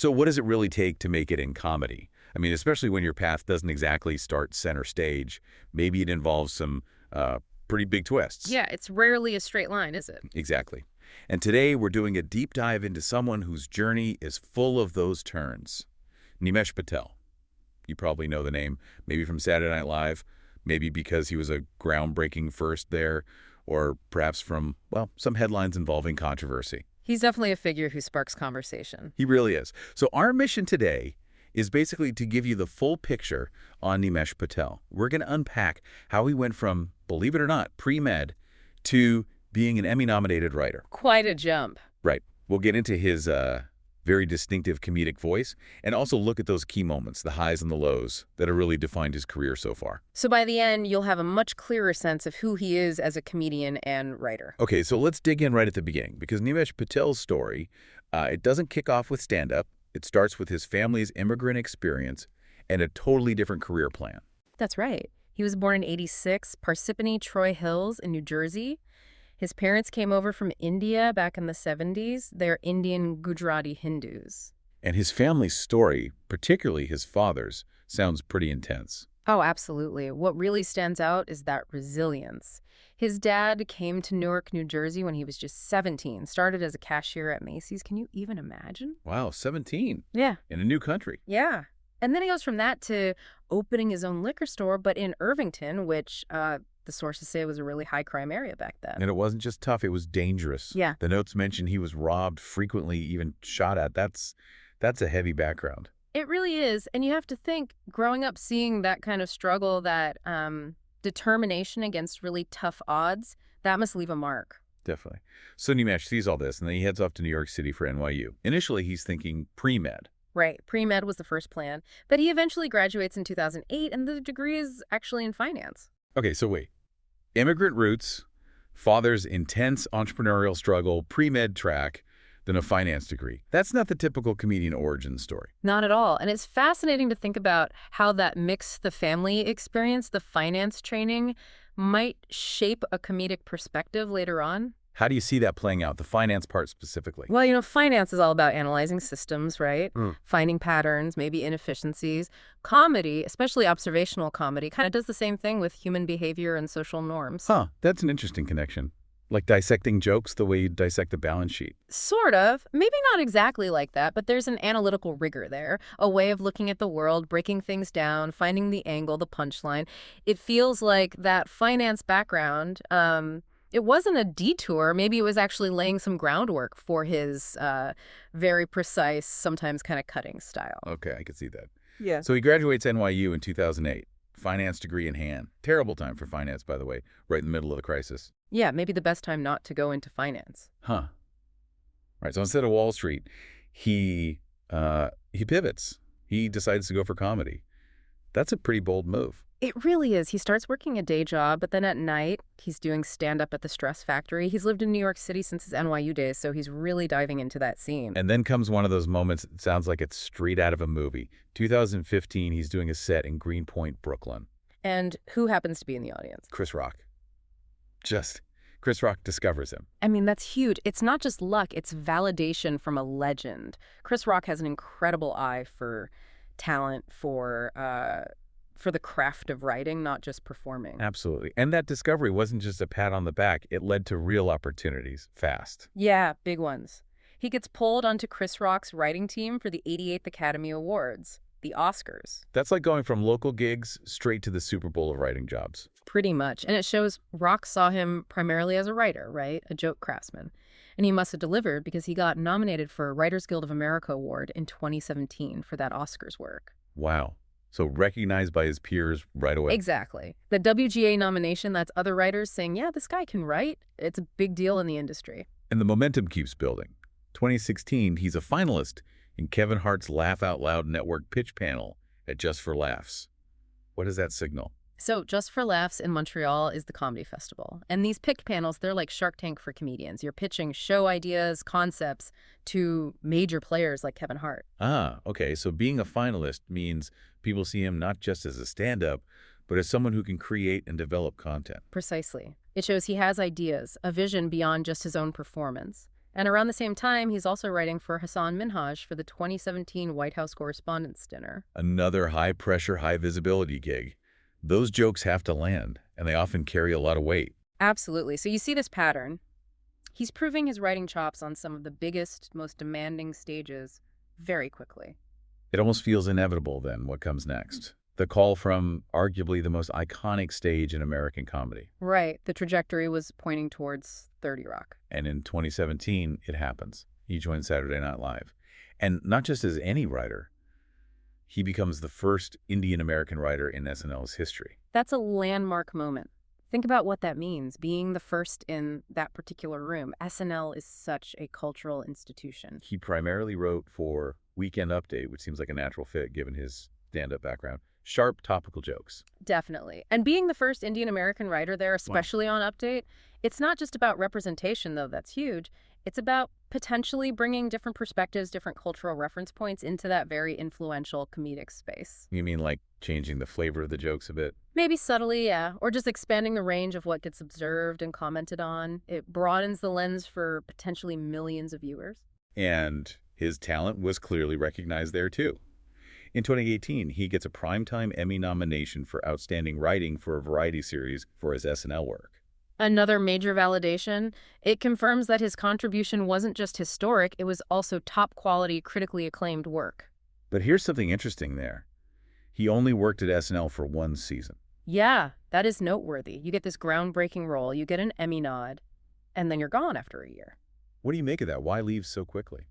So what does it really take to make it in comedy? I mean, especially when your path doesn't exactly start center stage. Maybe it involves some pretty big twists. Yeah, it's rarely a straight line, is it? Exactly. And today we're doing a deep dive into someone whose journey is full of those turns. Nimesh Patel. You probably know the name, maybe from Saturday Night Live, maybe because he was a groundbreaking first there, or perhaps from, well, some headlines involving controversy. He's definitely a figure who sparks conversation. He really is. So our mission today is basically to give you the full picture on Nimesh Patel. We're going to unpack how he went from, believe it or not, pre-med to being an Emmy-nominated writer. Quite a jump. Right. We'll get into his very distinctive comedic voice and also look at those key moments, the highs and the lows that have really defined his career so far. So by the end, you'll have a much clearer sense of who he is as a comedian and writer. Okay, so let's dig in right at the beginning, because Nimesh Patel's story, it doesn't kick off with stand-up. It starts with his family's immigrant experience and a totally different career plan. That's right. He was born in '86, Parsippany Troy Hills in New Jersey. His parents came over from India back in the '70s. They're Indian Gujarati Hindus. And his family's story, particularly his father's, sounds pretty intense. Oh, absolutely. What really stands out is that resilience. His dad came to Newark, New Jersey when he was just 17, started as a cashier at Macy's. Can you even imagine? Wow, 17. Yeah. In a new country. Yeah. And then he goes from that to opening his own liquor store, but in Irvington, which the sources say was a really high crime area back then. And it wasn't just tough, it was dangerous. Yeah. The notes mention he was robbed, frequently even shot at. That's a heavy background. It really is. And you have to think, growing up seeing that kind of struggle, that determination against really tough odds, that must leave a mark. Definitely. So Nimesh sees all this, and then he heads off to New York City for NYU. Initially, he's thinking pre-med. Right. Pre-med was the first plan. But he eventually graduates in 2008, and the degree is actually in finance. Okay, so wait. Immigrant roots, father's intense entrepreneurial struggle, pre-med track, then a finance degree. That's not the typical comedian origin story. Not at all. And it's fascinating to think about how that mix, the family experience, the finance training, might shape a comedic perspective later on. How do you see that playing out, the finance part specifically? Well, finance is all about analyzing systems, right? Finding patterns, maybe inefficiencies. Comedy, especially observational comedy, kind of does the same thing with human behavior and social norms. Huh, that's an interesting connection. Like dissecting jokes the way you dissect the balance sheet. Sort of. Maybe not exactly like that, but there's an analytical rigor there, a way of looking at the world, breaking things down, finding the angle, the punchline. It feels like that finance background, it wasn't a detour. Maybe it was actually laying some groundwork for his very precise, sometimes kind of cutting style. Okay, I can see that. Yeah. So he graduates NYU in 2008. Finance degree in hand. Terrible time for finance, by the way, right in the middle of the crisis. Yeah, maybe the best time not to go into finance. Huh. Right, so instead of Wall Street, he pivots. He decides to go for comedy. That's a pretty bold move. It really is. He starts working a day job, but then at night, he's doing stand-up at the Stress Factory. He's lived in New York City since his NYU days, so he's really diving into that scene. And then comes one of those moments, it sounds like it's straight out of a movie. 2015, he's doing a set in Greenpoint, Brooklyn. And who happens to be in the audience? Chris Rock. Chris Rock discovers him. I mean, that's huge. It's not just luck, it's validation from a legend. Chris Rock has an incredible eye for talent, for the craft of writing, not just performing. Absolutely. And that discovery wasn't just a pat on the back. It led to real opportunities fast. Yeah, big ones. He gets pulled onto Chris Rock's writing team for the 88th Academy Awards, the Oscars. That's like going from local gigs straight to the Super Bowl of writing jobs. Pretty much. And it shows Rock saw him primarily as a writer, right? A joke craftsman. And he must have delivered because he got nominated for a Writers Guild of America Award in 2017 for that Oscars work. Wow. So recognized by his peers right away. Exactly. The WGA nomination, that's other writers saying, yeah, this guy can write. It's a big deal in the industry. And the momentum keeps building. 2016, he's a finalist in Kevin Hart's Laugh Out Loud Network pitch panel at Just for Laughs. What does that signal? So Just for Laughs in Montreal is the comedy festival. And these pitch panels, they're like Shark Tank for comedians. You're pitching show ideas, concepts to major players like Kevin Hart. Ah, okay. So being a finalist means people see him not just as a stand-up, but as someone who can create and develop content. Precisely. It shows he has ideas, a vision beyond just his own performance. And around the same time, he's also writing for Hassan Minhaj for the 2017 White House Correspondents' Dinner. Another high-pressure, high-visibility gig. Those jokes have to land, and they often carry a lot of weight. Absolutely. So you see this pattern. He's proving his writing chops on some of the biggest, most demanding stages very quickly. It almost feels inevitable, then, what comes next. The call from arguably the most iconic stage in American comedy. Right. The trajectory was pointing towards 30 Rock. And in 2017, it happens. He joins Saturday Night Live. And not just as any writer, he becomes the first Indian-American writer in SNL's history. That's a landmark moment. Think about what that means, being the first in that particular room. SNL is such a cultural institution. He primarily wrote for Weekend Update, which seems like a natural fit given his stand-up background. Sharp, topical jokes. Definitely. And being the first Indian-American writer there, especially on Update, it's not just about representation, though that's huge. It's about potentially bringing different perspectives, different cultural reference points into that very influential comedic space. You mean like changing the flavor of the jokes a bit? Maybe subtly, yeah. Or just expanding the range of what gets observed and commented on. It broadens the lens for potentially millions of viewers. And his talent was clearly recognized there, too. In 2018, he gets a Primetime Emmy nomination for Outstanding Writing for a Variety Series for his SNL work. Another major validation, it confirms that his contribution wasn't just historic, it was also top-quality, critically acclaimed work. But here's something interesting there. He only worked at SNL for one season. Yeah, that is noteworthy. You get this groundbreaking role, you get an Emmy nod, and then you're gone after a year. What do you make of that? Why leave so quickly?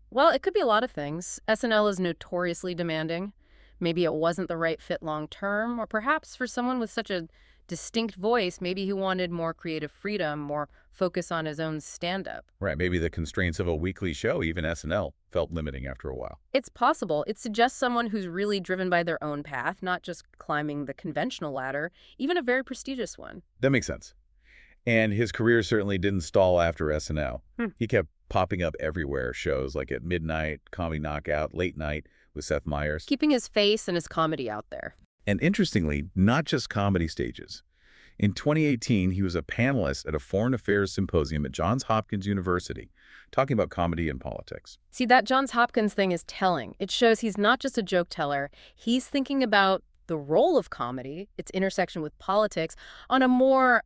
Well, it could be a lot of things. SNL is notoriously demanding. Maybe it wasn't the right fit long-term, or perhaps for someone with such a distinct voice, maybe he wanted more creative freedom, more focus on his own stand-up. Right, maybe the constraints of a weekly show, even SNL, felt limiting after a while. It's possible. It suggests someone who's really driven by their own path, not just climbing the conventional ladder, even a very prestigious one. That makes sense. And his career certainly didn't stall after SNL. He kept popping up everywhere, shows like at midnight, Comedy Knockout, Late Night with Seth Meyers. Keeping his face and his comedy out there. And interestingly, not just comedy stages. In 2018, he was a panelist at a foreign affairs symposium at Johns Hopkins University, talking about comedy and politics. See, that Johns Hopkins thing is telling. It shows he's not just a joke teller. He's thinking about the role of comedy, its intersection with politics, on a more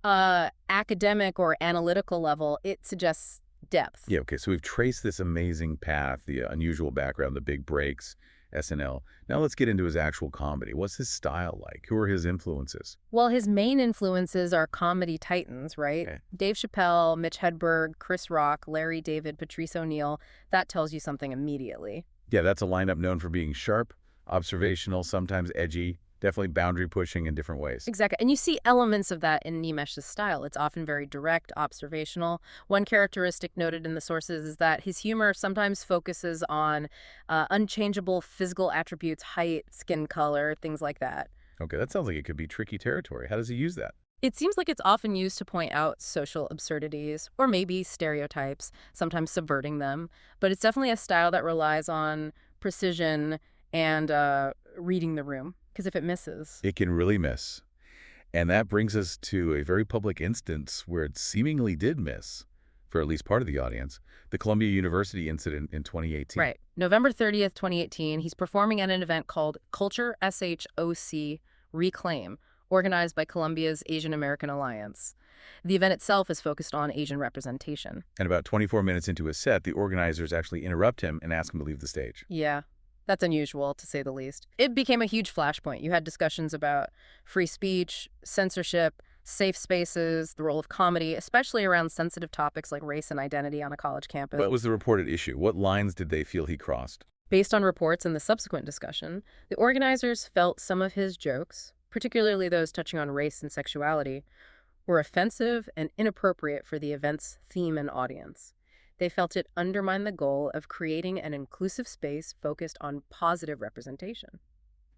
academic or analytical level. It suggests depth. Yeah, okay, so we've traced this amazing path, the unusual background, the big breaks, SNL. Now let's get into his actual comedy. What's his style like? Who are his influences? Well, his main influences are comedy titans, right? Okay. Dave Chappelle, Mitch Hedberg, Chris Rock, Larry David, Patrice O'Neill. That tells you something immediately. Yeah, that's a lineup known for being sharp, observational, sometimes edgy, definitely boundary pushing in different ways. Exactly. And you see elements of that in Nimesh's style. It's often very direct, observational. One characteristic noted in the sources is that his humor sometimes focuses on unchangeable physical attributes, height, skin color, things like that. Okay, that sounds like it could be tricky territory. How does he use that? It seems like it's often used to point out social absurdities or maybe stereotypes, sometimes subverting them. But it's definitely a style that relies on precision and reading the room. Because if it misses, It can really miss. And that brings us to a very public instance where it seemingly did miss, for at least part of the audience, the Columbia University incident in 2018. Right. November 30th, 2018, he's performing at an event called Culture SHOC Reclaim, organized by Columbia's Asian American Alliance. The event itself is focused on Asian representation. And about 24 minutes into his set, the organizers actually interrupt him and ask him to leave the stage. Yeah. That's unusual, to say the least. It became a huge flashpoint. You had discussions about free speech, censorship, safe spaces, the role of comedy, especially around sensitive topics like race and identity on a college campus. What was the reported issue? What lines did they feel he crossed? Based on reports and the subsequent discussion, the organizers felt some of his jokes, particularly those touching on race and sexuality, were offensive and inappropriate for the event's theme and audience. They felt it undermined the goal of creating an inclusive space focused on positive representation.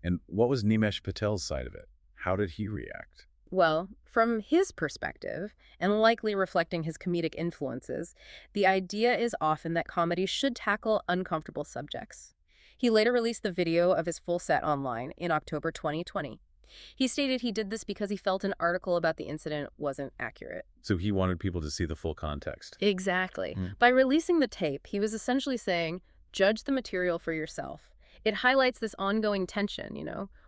And what was Nimesh Patel's side of it? How did he react? Well, from his perspective, and likely reflecting his comedic influences, the idea is often that comedy should tackle uncomfortable subjects. He later released the video of his full set online in October 2020. He stated he did this because he felt an article about the incident wasn't accurate. So he wanted people to see the full context. Exactly. Hmm. By releasing the tape, he was essentially saying, judge the material for yourself. It highlights this ongoing tension,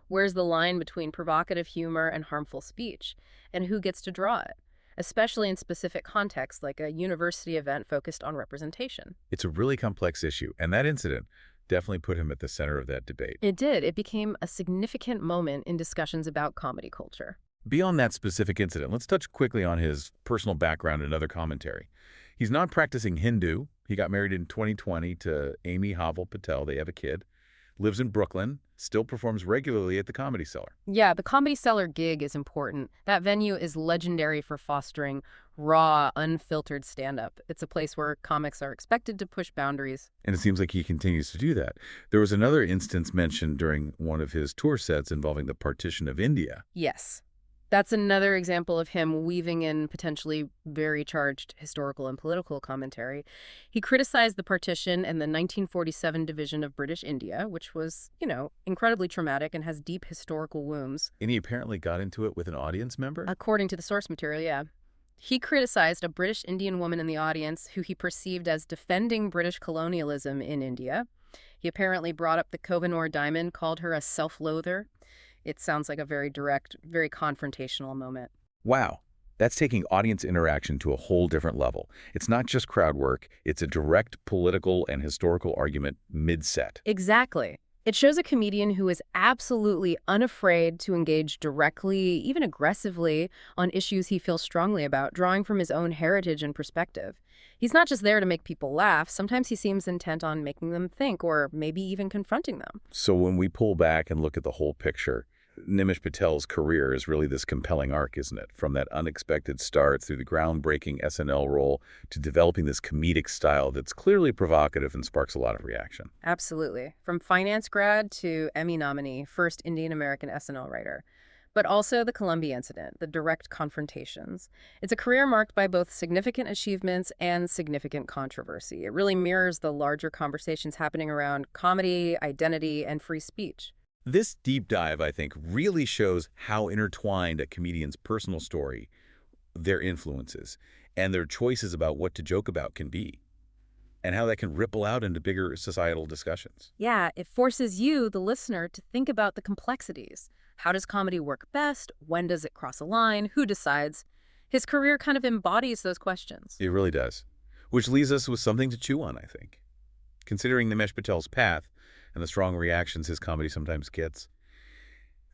where's the line between provocative humor and harmful speech, and who gets to draw it, especially in specific contexts like a university event focused on representation. It's a really complex issue, and that incident definitely put him at the center of that debate. It did. It became a significant moment in discussions about comedy culture. Beyond that specific incident, let's touch quickly on his personal background and other commentary. He's not practicing Hindu. He got married in 2020 to Amy Patel. They have a kid. Lives in Brooklyn, still performs regularly at the Comedy Cellar. Yeah, the Comedy Cellar gig is important. That venue is legendary for fostering raw, unfiltered stand-up. It's a place where comics are expected to push boundaries. And it seems like he continues to do that. There was another instance mentioned during one of his tour sets involving the partition of India. Yes. That's another example of him weaving in potentially very charged historical and political commentary. He criticized the partition and the 1947 division of British India, which was, incredibly traumatic and has deep historical wounds. And he apparently got into it with an audience member? According to the source material, yeah. He criticized a British Indian woman in the audience who he perceived as defending British colonialism in India. He apparently brought up the Kohinoor diamond, called her a self-loather. It sounds like a very direct, very confrontational moment. Wow. That's taking audience interaction to a whole different level. It's not just crowd work. It's a direct political and historical argument mid-set. Exactly. It shows a comedian who is absolutely unafraid to engage directly, even aggressively, on issues he feels strongly about, drawing from his own heritage and perspective. He's not just there to make people laugh. Sometimes he seems intent on making them think, or maybe even confronting them. So when we pull back and look at the whole picture, Nimesh Patel's career is really this compelling arc, isn't it? From that unexpected start through the groundbreaking SNL role to developing this comedic style that's clearly provocative and sparks a lot of reaction. Absolutely. From finance grad to Emmy nominee, first Indian-American SNL writer. But also the Columbia incident, the direct confrontations. It's a career marked by both significant achievements and significant controversy. It really mirrors the larger conversations happening around comedy, identity, and free speech. This deep dive, I think, really shows how intertwined a comedian's personal story, their influences, and their choices about what to joke about can be, and how that can ripple out into bigger societal discussions. Yeah, it forces you, the listener, to think about the complexities. How does comedy work best? When does it cross a line? Who decides? His career kind of embodies those questions. It really does, which leaves us with something to chew on, I think. Considering Nimesh Patel's path and the strong reactions his comedy sometimes gets,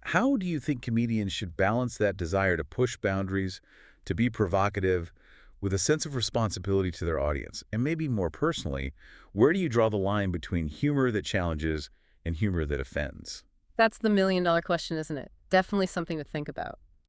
how do you think comedians should balance that desire to push boundaries, to be provocative, with a sense of responsibility to their audience? And maybe more personally, where do you draw the line between humor that challenges and humor that offends? That's the million-dollar question, isn't it? Definitely something to think about.